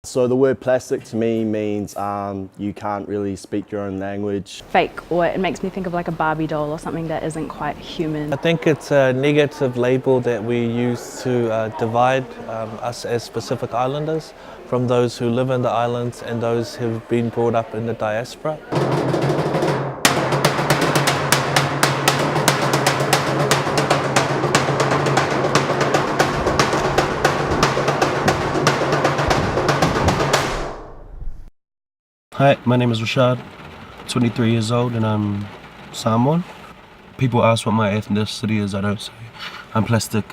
So the word plastic to me means you can't really speak your own language. Fake, or it makes me think of like a Barbie doll or something that isn't quite human. I think it's a negative label that we use to divide us as Pacific Islanders from those who live in the islands and those who've been brought up in the diaspora. Hi, my name is Rashad, 23 years old, and I'm Samoan. People ask what my ethnicity is, I don't say I'm plastic.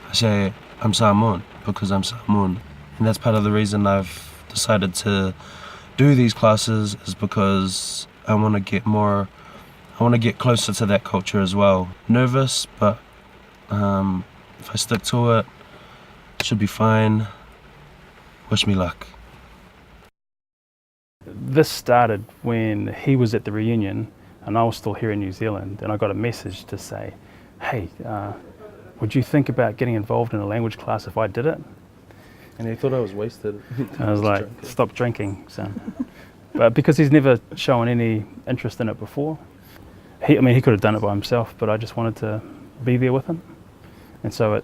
I say I'm Samoan because I'm Samoan. And that's part of the reason I've decided to do these classes, is because I want to get closer to that culture as well. Nervous, but if I stick to it, it should be fine. Wish me luck. This started when he was at the reunion and I was still here in New Zealand, and I got a message to say, hey, would you think about getting involved in a language class if I did it? And he thought I was wasted. I was like, stop drinking, son. But because he's never shown any interest in it before, he could have done it by himself, but I just wanted to be there with him. And so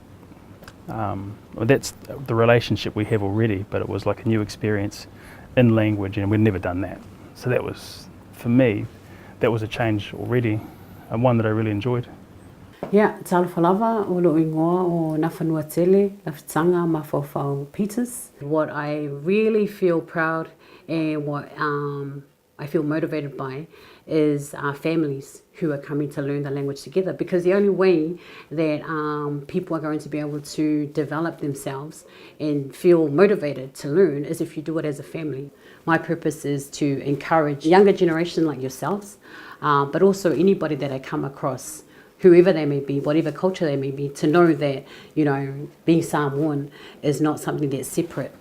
that's the relationship we have already, but it was like a new experience in language, and we'd never done that. So that was, for me, that was a change already, and one that I really enjoyed. Yeah, Talafalava, o lo ingoa o Nafanua Tele, Lafitaga Peters. What I really feel proud and what I feel motivated by is our families who are coming to learn the language together, because the only way that people are going to be able to develop themselves and feel motivated to learn is if you do it as a family. My purpose is to encourage younger generation like yourselves, but also anybody that I come across, whoever they may be, whatever culture they may be, to know that, you know, being Samoan is not something that's separate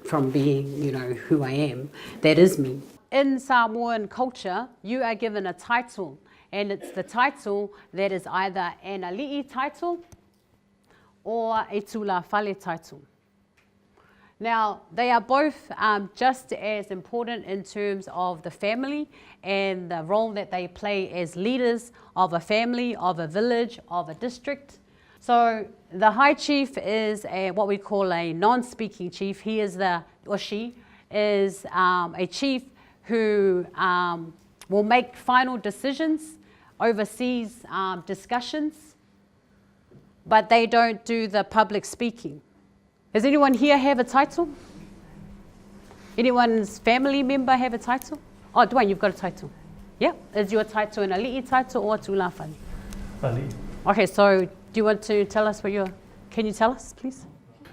from being, you know, who I am. That is me. In Samoan culture, you are given a title, and it's the title that is either an ali'i title or a tula fale title. Now, they are both just as important in terms of the family and the role that they play as leaders of a family, of a village, of a district. So the High Chief is what we call a non-speaking chief. He is she is a chief who will make final decisions, oversees discussions, but they don't do the public speaking. Does anyone here have a title? Anyone's family member have a title? Oh, Duane, you've got a title. Yeah, is your title an ali'i title or tula fale? Ali'i. Okay, so do you want to tell us can you tell us, please?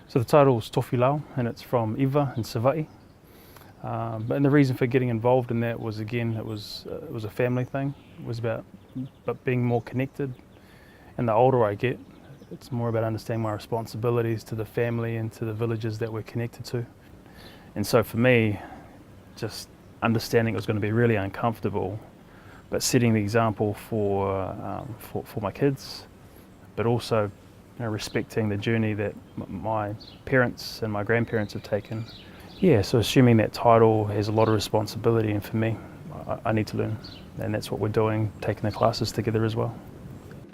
So the title is Tofi Lau, and it's from Iva and Savai. And the reason for getting involved in that was, again, it was a family thing. It was about being more connected. And the older I get, it's more about understanding my responsibilities to the family and to the villages that we're connected to. And so for me, just understanding it was going to be really uncomfortable, but setting the example for my kids, but also, you know, respecting the journey that my parents and my grandparents have taken. Yeah, so assuming that title has a lot of responsibility, and for me, I need to learn, and that's what we're doing, taking the classes together as well.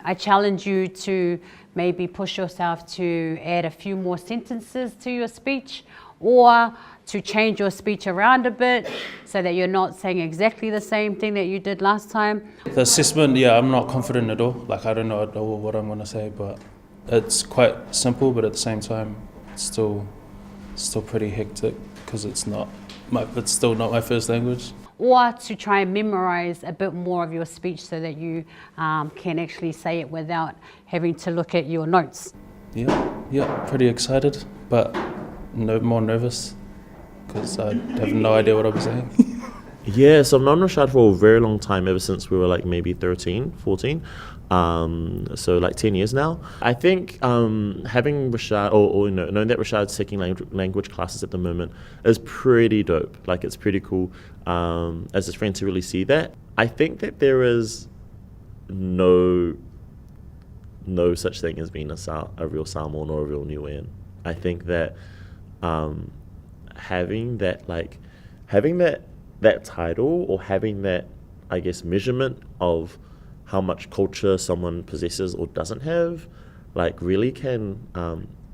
I challenge you to maybe push yourself to add a few more sentences to your speech, or to change your speech around a bit so that you're not saying exactly the same thing that you did last time. The assessment, yeah, I'm not confident at all. Like, I don't know at all what I'm going to say, but it's quite simple, but at the same time, it's still pretty hectic because it's still not my first language. Or to try and memorize a bit more of your speech so that you can actually say it without having to look at your notes. Yeah, pretty excited, but more nervous because I have no idea what I'm saying. Yeah, so I've known Rashad for a very long time, ever since we were like maybe 13, 14. So like 10 years now. I think having Rashad, or knowing that Rashad's taking language classes at the moment is pretty dope. Like, it's pretty cool as his friend to really see that. I think that there is no such thing as being a real Samoan or a real Niuean. I think that having that title, or having that, I guess, measurement of how much culture someone possesses or doesn't have, like really can,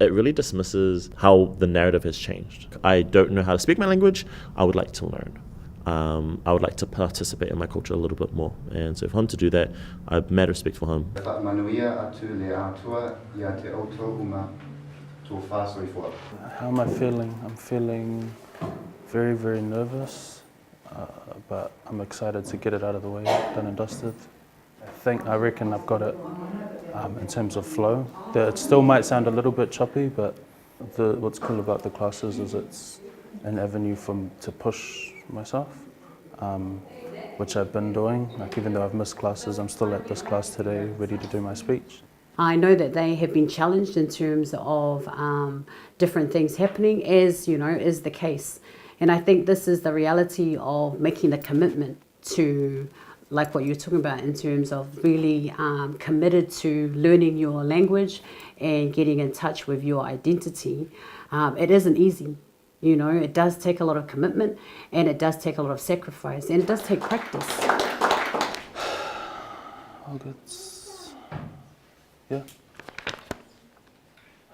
it really dismisses how the narrative has changed. I don't know how to speak my language. I would like to learn. I would like to participate in my culture a little bit more. And so for him to do that, I have mad respect for him. How am I feeling? I'm feeling very, very nervous, but I'm excited to get it out of the way, done and dusted. I reckon I've got it in terms of flow. It still might sound a little bit choppy, but what's cool about the classes is it's an avenue to push myself, which I've been doing. Like, even though I've missed classes, I'm still at this class today, ready to do my speech. I know that they have been challenged in terms of different things happening, as is the case. And I think this is the reality of making the commitment to, like what you're talking about, in terms of really committed to learning your language and getting in touch with your identity. It isn't easy. It does take a lot of commitment, and it does take a lot of sacrifice, and it does take practice. All good. Yeah.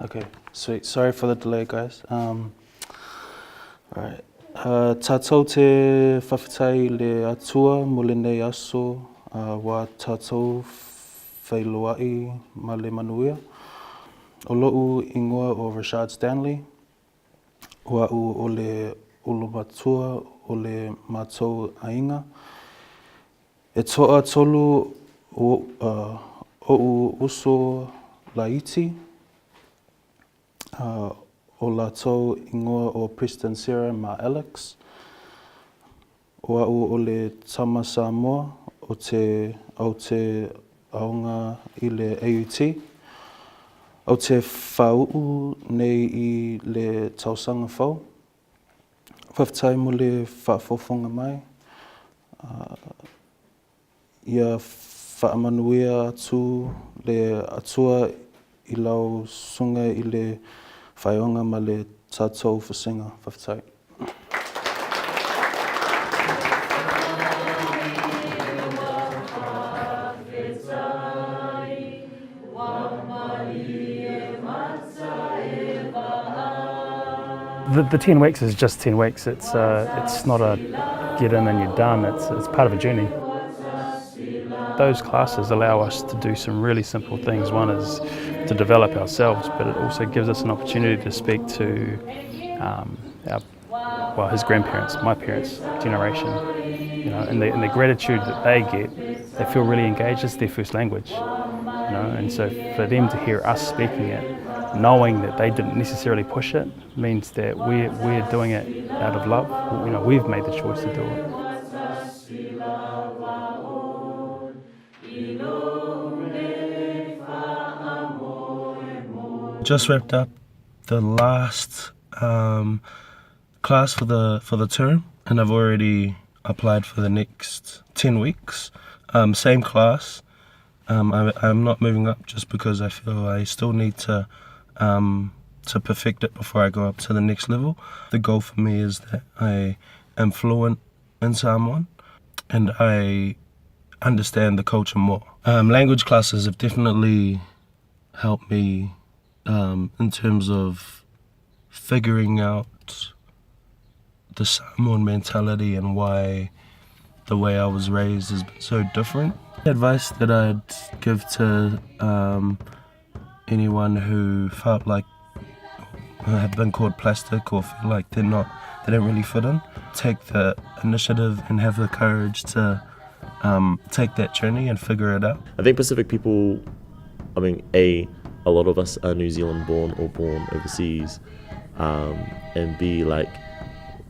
Okay, sweet. Sorry for the delay, guys. Alright. Tātou te whawhitai le atua mo le nei aso wa tātou whailoai ma le manuia. O lo'u ingoa o Rashad Stanley. Ua o le olomatua o le mātou ainga. E toa tolu o uso laiti. O lātou ingoa o Preston Sarah ma Alex. Ua o le tama Samoa o te aonga i le AUT. O te whau'u nei i le tausanga whau. Whawhitai mo le whaafofonga mai. Ia whaamanuia atu le atua i lau sunga i le whaionga ma le tātou whasinga. Whawhitai. The 10 weeks is just 10 weeks. It's not a get in and you're done. It's part of a journey. Those classes allow us to do some really simple things. One is to develop ourselves, but it also gives us an opportunity to speak to his grandparents, my parents' generation. And the gratitude that they get, they feel really engaged. It's their first language, and so for them to hear us speaking it, knowing that they didn't necessarily push it, means that we're doing it out of love. We've made the choice to do it. Just wrapped up the last class for the term, and I've already applied for the next 10 weeks. Same class. I'm not moving up just because I feel I still need to perfect it before I go up to the next level. The goal for me is that I am fluent in Samoan and I understand the culture more. Language classes have definitely helped me in terms of figuring out the Samoan mentality and why the way I was raised has been so different. The advice that I'd give to anyone who felt like have been called plastic or feel like they don't really fit in, take the initiative and have the courage to take that journey and figure it out. I think Pacific people, a lot of us are New Zealand born or born overseas, and B, like,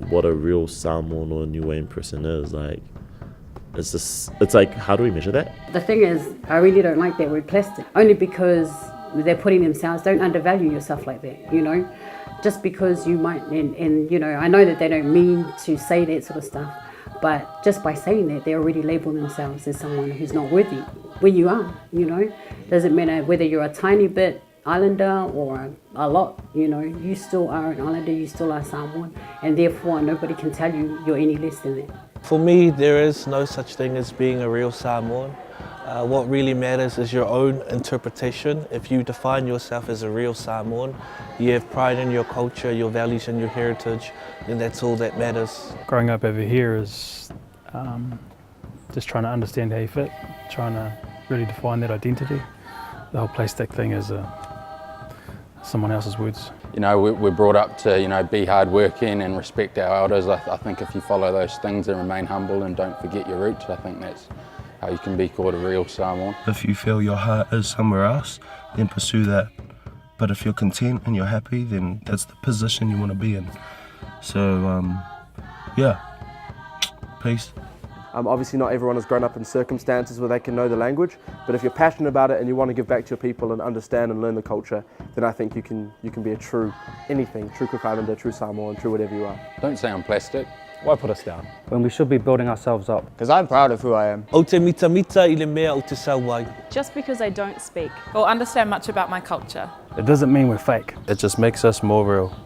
what a real Samoan or Niuean person is, like, it's like, how do we measure that? The thing is, I really don't like that word plastic, only because they're putting themselves, don't undervalue yourself like that, just because you might, and I know that they don't mean to say that sort of stuff, but just by saying that, they already label themselves as someone who's not worthy, when you are, doesn't matter whether you're a tiny bit Islander or a lot, you know, you still are an Islander, you still are Samoan, and therefore nobody can tell you you're any less than that. For me, there is no such thing as being a real Samoan. What really matters is your own interpretation. If you define yourself as a real Samoan, you have pride in your culture, your values and your heritage, then that's all that matters. Growing up over here is just trying to understand how you fit, trying to really define that identity. The whole plastic thing is someone else's words. You know, we're brought up to, you know, be hardworking and respect our elders. I think if you follow those things and remain humble and don't forget your roots, I think that's how you can be called a real Samoan. If you feel your heart is somewhere else, then pursue that. But if you're content and you're happy, then that's the position you want to be in. So, yeah, peace. Obviously not everyone has grown up in circumstances where they can know the language, but if you're passionate about it and you want to give back to your people and understand and learn the culture, then I think you can be a true anything, true Cooke Islander, true Samoan, true whatever you are. Don't sound plastic. Why put us down? When we should be building ourselves up. Because I'm proud of who I am. O te mita mita I le mea o te sauai. Just because I don't speak or understand much about my culture. It doesn't mean we're fake. It just makes us more real.